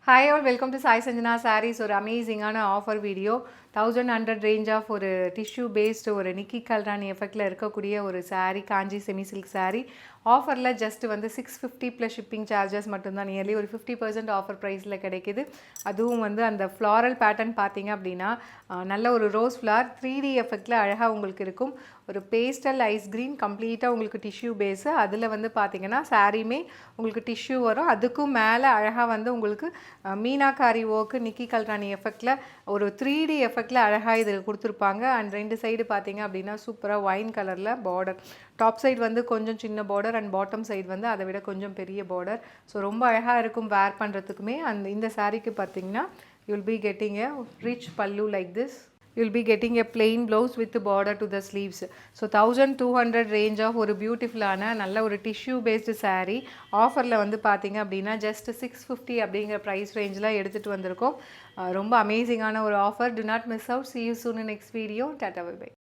Hi all, welcome to Sai Sanjana Sarees. ஒரு அமேசிங்கான offer video 1100 range of ஒரு tissue based ஒரு நிக்கி கல்ரானி எஃபெக்டில் இருக்கக்கூடிய ஒரு saree காஞ்சி செமி சில்க் saree ஆஃபரில் ஜஸ்ட் வந்து 650 ப்ளஸ் ஷிப்பிங் சார்ஜஸ் மட்டும்தான். நியர்லி ஒரு 50% ஆஃபர் ப்ரைஸில் கிடைக்கிது. அதுவும் வந்து அந்த ஃப்ளாரல் பேட்டர்ன் பார்த்தீங்க அப்படின்னா நல்ல ஒரு ரோஸ் ஃப்ளார் 3D எஃபெக்டில் அழகாக உங்களுக்கு இருக்கும். ஒரு பேஸ்டல் ஐஸ் க்ரீன் கம்ப்ளீட்டாக உங்களுக்கு டிஷ்யூ பேஸு. அதில் வந்து பார்த்தீங்கன்னா சாரியுமே உங்களுக்கு டிஷ்யூ வரும். அதுக்கும் மேலே அழகாக வந்து உங்களுக்கு மீனாக்காரி ஒர்க்கு நிக்கி கல்ரானி எஃபெக்டில் ஒரு 3D எஃபெக்டில் அழகாக இது கொடுத்துருப்பாங்க. அண்ட் ரெண்டு சைடு பார்த்தீங்க அப்படின்னா சூப்பராக ஒயின் கலரில் பார்டர். டாப் சைடு வந்து கொஞ்சம் சின்ன பார்டர் அண்ட் பாட்டம் சைடு வந்து அதை விட கொஞ்சம் பெரிய பார்டர். ஸோ ரொம்ப அழகாக இருக்கும் வேர் பண்ணுறதுக்குமே. அந்த இந்த சாரீக்கு பார்த்தீங்கன்னா you'll be getting a rich pallu like this. You'll be getting a plain blouse with border to the sleeves. So 1200 range of ஒரு பியூட்டிஃபுல்லான நல்ல ஒரு டிஷ்யூ பேஸ்டு saree ஆஃபரில் வந்து பார்த்தீங்க அப்படின்னா ஜஸ்ட் 650 அப்படிங்கிற ப்ரைஸ் ரேஞ்சில் எடுத்துகிட்டு வந்திருக்கோம். ரொம்ப அமேசிங்கான ஒரு offer. Do not miss out. See you soon in next video. Tata bye bye.